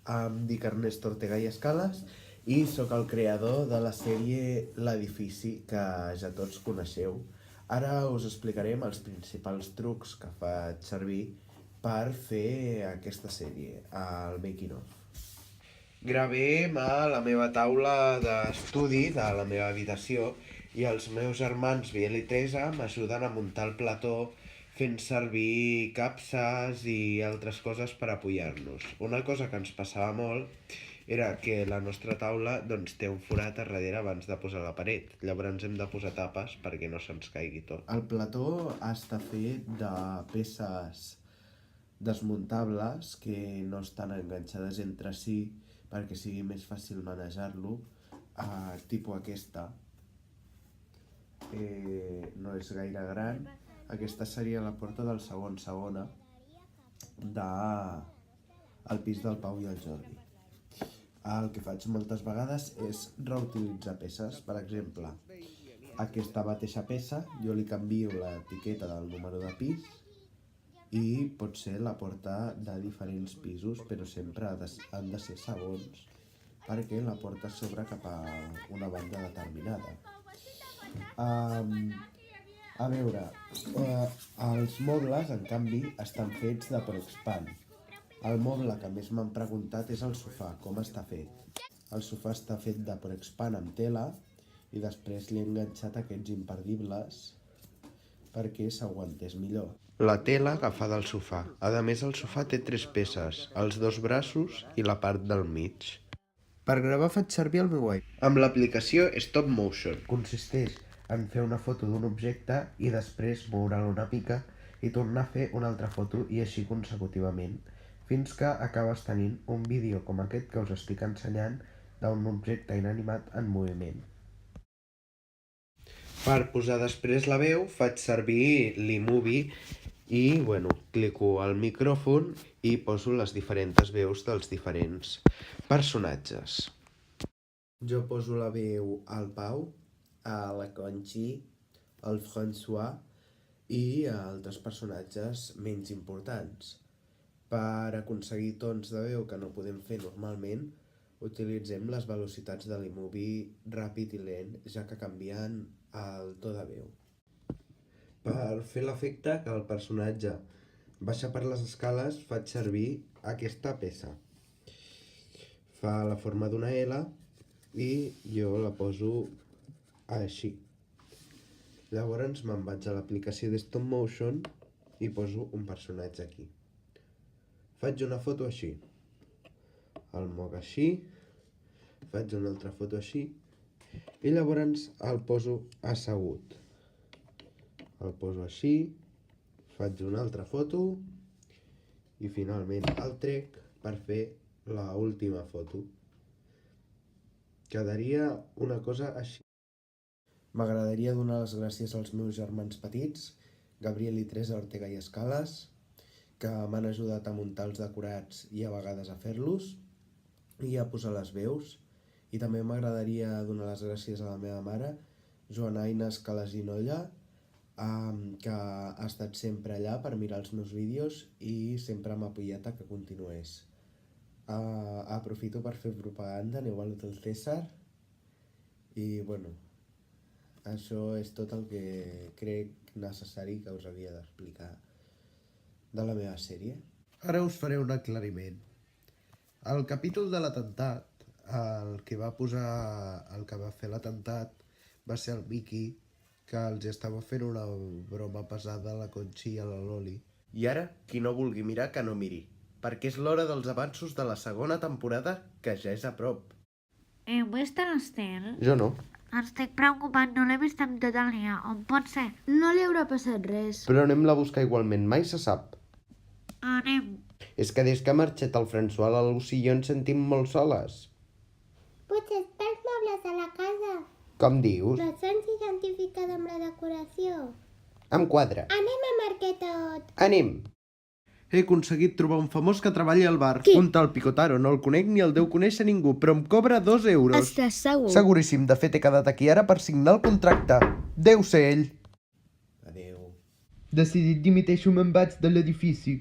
Em dic Ernesto Ortega i Escales i sóc el creador de la sèrie L'Edifici, que ja tots coneixeu. Ara us explicarem els principals trucs que faig servir per fer aquesta sèrie, el making of. Gravem a la meva taula d'estudi de la meva habitació i els meus germans Biel i Teresa m'ajuden a muntar el plató fent servir capses i altres coses per apoyar-nos. Una cosa que ens passava molt era que la nostra taula té un forat a darrere abans de posar la paret. Llavors hem de posar tapes perquè no se'ns caigui tot. El plató està fet de peces desmuntables que no estan enganxades entre si perquè sigui més fàcil manejar-lo, tipus aquesta. No és gaire gran. Aquesta seria la porta del segona del pis del Pau i el Jordi. El que faig moltes vegades és reutilitzar peces. Per exemple, aquesta mateixa peça jo li canvio l'etiqueta del número de pis i pot ser la porta de diferents pisos, però sempre han de ser segons perquè la porta s'obre cap a una banda determinada. A veure, els mobles, en canvi, estan fets de Proexpan. El moble que més m'han preguntat és el sofà, com està fet. El sofà està fet de Proexpan amb tela i després li he enganxat aquests imperdibles perquè s'aguantés millor. La tela agafada al sofà. A més, el sofà té 3 peces, els 2 braços i la part del mig. Per gravar faig servir el meu iPhone amb l'aplicació Stop Motion. Consisteix en fer una foto d'un objecte i després moure'l una mica i tornar a fer una altra foto i així consecutivament, fins que acabes tenint un vídeo com aquest que us estic ensenyant d'un objecte inanimat en moviment. Per posar després la veu faig servir l'iMovie i, clico al micròfon i poso les diferents veus dels diferents personatges. Jo poso la veu al Pau, a la Conchi, al François i a altres personatges menys importants. Per aconseguir tons de veu que no podem fer normalment, utilitzem les velocitats de l'iMovie ràpid i lent, ja que canvien el to de veu. Per fer l'efecte que el personatge baixa per les escales faig servir aquesta peça. Fa la forma d'una L i jo la poso així. Llavors me'n vaig a l'aplicació de Stop Motion i poso un personatge aquí. Faig una foto així. El moc així. Faig una altra foto així. I llavors el poso assegut. El poso així. Faig una altra foto. I finalment el trec per fer l'última foto. Quedaria una cosa així. M'agradaria donar les gràcies als meus germans petits, Gabriel i Teresa Ortega i Escales, que m'han ajudat a muntar els decorats i a vegades a fer-los i a posar les veus. I també m'agradaria donar les gràcies a la meva mare, Joana Aina Escales i Nolla, que ha estat sempre allà per mirar els meus vídeos i sempre m'ha apoyat a que continués. Aprofito per fer propaganda, aneu a l'Hotel César i això és tot el que crec necessari que us havia d'explicar de la meva sèrie. Ara us faré un aclariment. El capítol de l'atemptat, el que va fer l'atemptat va ser el Miqui, que els estava fent una broma pesada a la Conchi i a la Loli. I ara, qui no vulgui mirar, que no miri, perquè és l'hora dels avanços de la segona temporada, que ja és a prop. Heu vist l'Estel? Jo no. Estic preocupat, no l'he vist amb tot el dia. On pot ser? No li haurà passat res. Però anem-la a buscar igualment, mai se sap. Anem. És que des que ha marxat el François, la Lucy i jo ens sentim molt soles. Potser és pels mobles de la casa. Com dius? No se'ns identifica amb la decoració. Em quadra. Anem a marcar tot. Anem. He aconseguit trobar un famós que treballa al bar. Qui? Un tal Picotaro, no el conec ni el deu conèixer ningú, però em cobra 2 euros. Estàs segur? Seguríssim, de fet he quedat aquí ara per signar el contracte. Deu ser ell. Adeu. Decidit dimiteixo, me'n vaig de l'edifici.